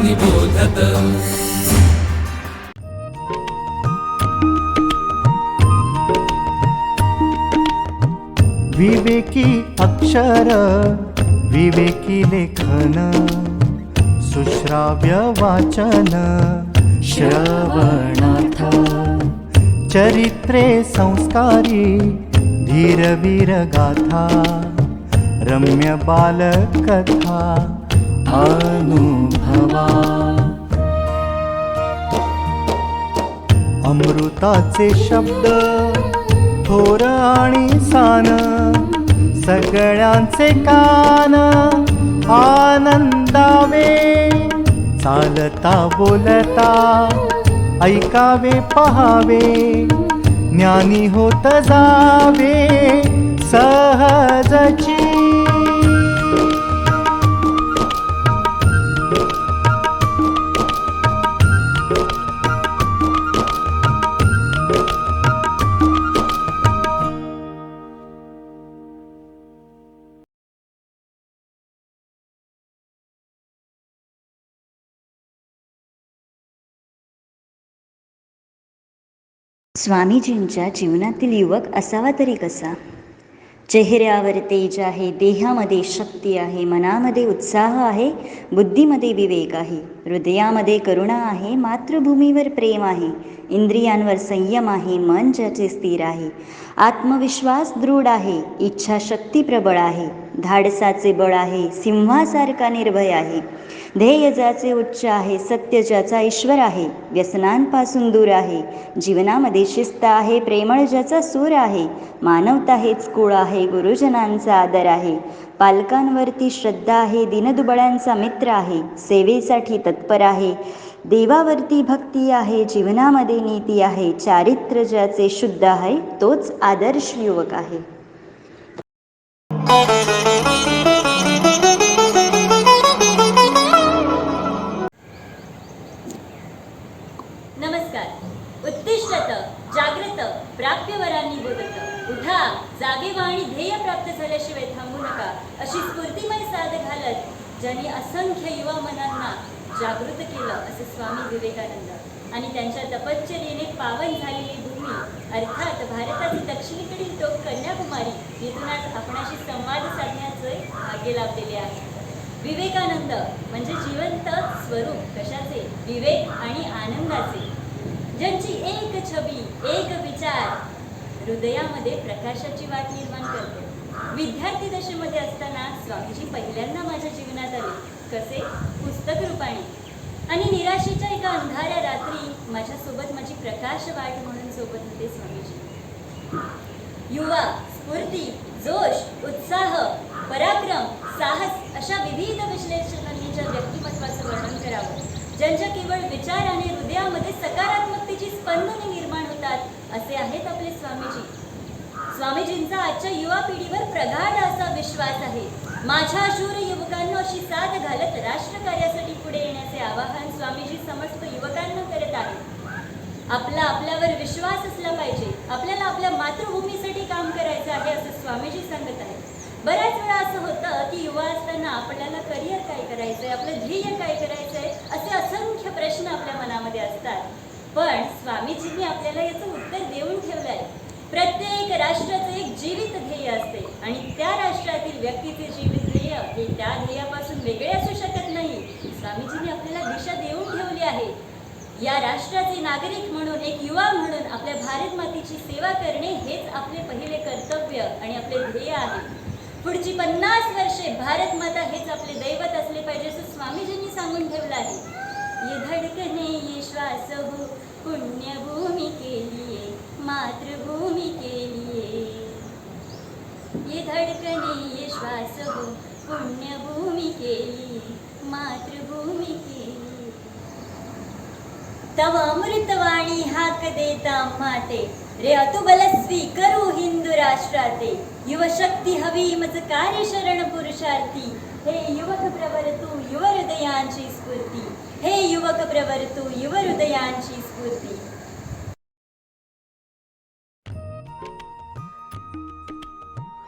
निबोधत। विवेकी अक्षर विवेकी लेखन सुश्राव्य वाचन श्रवणार्थ चरित्रे संस्कारी धीरवीर गाथा रम्य बालकथा अनुभवा अमृताचे शब्द थोर आणि सान सगळ्यांचे कान आनंदावे चालता बोलता ऐकावे पहावे ज्ञानी होत जावे सहजची। स्वामीजींच्या जीवनातील युवक असावा तरी कसा? चेहऱ्यावर तेज आहे, देहामध्ये शक्ती आहे, मनामध्ये उत्साह आहे, बुद्धीमध्ये विवेक आहे, हृदयामध्ये करुणा आहे, मातृभूमीवर प्रेम आहे, इंद्रियांवर संयम आहे, मन ज्याचे स्थिर आहे, आत्मविश्वास दृढ आहे, इच्छाशक्ती प्रबळ आहे, धाडसाचे बळ आहे, सिंहासारखा निर्भय आहे, ध्येय ज्याचे उच्च आहे, सत्य ज्याचा ईश्वर आहे, व्यसनांपासून दूर आहे, जीवनामध्ये शिस्त आहे, प्रेमळ ज्याचा सूर आहे, मानवता हेच कुळ आहे, गुरुजनांचा आदर आहे, पालकांवरती श्रद्धा आहे, दीनदुबळ्यांचा मित्र आहे, सेवेसाठी तत्पर आहे, देवावरती भक्ती आहे, जीवनामध्ये नीती आहे, चारित्र्य ज्याचे शुद्ध आहे तोच आदर्श युवक आहे। नमस्कार। उत्तिष्ठत जागृत प्राप्यवरांनी बोधत उठा जागे आणि ध्येय प्राप्त झाल्याशिवाय थांबू नका अशी स्फूर्तिमय साथ घालत ज्यांनी असंख्य युवा मनांना जागृत केलं असे स्वामी विवेकानंद आणि त्यांच्या तपश्चर्येने पावन झालेली भूमी अर्थात भारताची दक्षिणेकडील टोक कन्याकुमारी येथून आज आपणाशी संवाद साधण्याचे भाग्य लाभलेले आहे। विवेकानंद म्हणजे जिवंत स्वरूप कशाचे? विवेक आणि आनंदाचे, ज्यांची एक छबी एक विचार हृदयामध्ये प्रकाशाची वाट निर्माण करते। विद्यार्थी दशेमध्ये असताना स्वामीजी पहिल्यांदा माझ्या जीवनात आले, कसे? पुस्तक रूपाने, आणि निराशेच्या एका अंधाऱ्या रात्री माझ्यासोबत माझी प्रकाश वाट म्हणून सोबत होते स्वामीजी। युवा, स्फूर्ती, जोश, उत्साह, पराक्रम, साहस अशा विविध विश्लेषणांनी ज्या व्यक्तिमत्वाचं वर्णन करावं, ज्यांच्या केवळ विचार आणि हृदयामध्ये सकारात्मकतेची स्पंदने निर्माण होतात, असे आहेत आपले स्वामीजी। स्वामीजींचा आजच्या युवा पिढीवर प्रगाढ असा विश्वास आहे। माझ्या शूर युवकांना अशी साथ घालत राष्ट्रकार्यासाठी पुढे येण्याचे आवाहन स्वामीजी समस्त युवकांना करत आहेत। आपल्यावर विश्वास असला पाहिजे, आपल्याला आपल्या मातृभूमीसाठी काम करायचं आहे असं स्वामीजी सांगत आहेत। बऱ्याच वेळा असं होतं की युवा असताना आपल्याला करिअर काय करायचंय, आपलं ध्येय काय करायचंय, असे असंख्य प्रश्न आपल्या मनामध्ये असतात, पण स्वामीजींनी आपल्याला याचं उत्तर देऊन ठेवलं आहे। प्रत्येक राष्ट्राचं एक जीवित ध्येय असते आणि त्या राष्ट्रातील व्यक्तीचे जीवित ध्येय हे त्या ध्येयापासून वेगळे असू शकत नाही। स्वामीजींनी आपल्याला दिशा देऊन ठेवली आहे। या राष्ट्राचे नागरिक म्हणून, एक युवा म्हणून आपल्या भारत मातेची सेवा करणे हेच आपले पहिले कर्तव्य आणि आपले ध्येय आहे। पुढची 50 वर्षे भारत माता हेच आपले दैवत असले पाहिजे असं स्वामीजींनी सांगून ठेवलं आहे। ये धडकने ये श्वास हो पुण्यभूमि के लिए, मातृभूमि के लिए, ये धड़कने ये श्वास हो पुण्यभूमि के लिए, मातृभूमि के लिए। तव अमृतवाणी हाक देता माते, रे अतुबल स्वीकरू हिंदू राष्ट्राते, युवशक्ती हवी मज कार्य शरण पुरुषार्थी, हे युवक प्रवर तू युव हृदयांची स्फूर्ती, हे युवक प्रवर तू युव हृदयांची स्फूर्ती।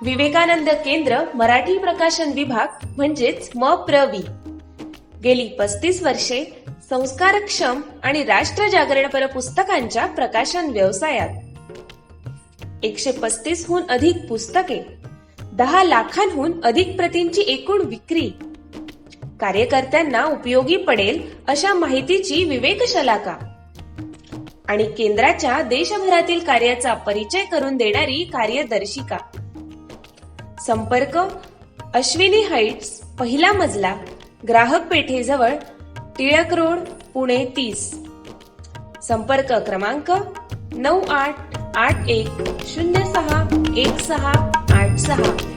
विवेकानंद केंद्र मराठी प्रकाशन विभाग म्हणजेच MPRV गेली 35 वर्षे संस्कारक्षम आणि राष्ट्रजागरणपर पुस्तकांच्या प्रकाशन व्यवसायात 135 हून अधिक पुस्तके, 10 लाखांहून अधिक प्रतींची एकूण विक्री, कार्यकर्त्यांना उपयोगी पडेल अशा माहितीची विवेकशलाका आणि केंद्राच्या देशभरातील कार्याचा परिचय करून देणारी कार्यदर्शिका. संपर्क अश्विनी हाईट्स, पहिला मजला, ग्राहक पेठेजवळ, टिळक रोड, पुणे 30. संपर्क क्रमांक 9881061686.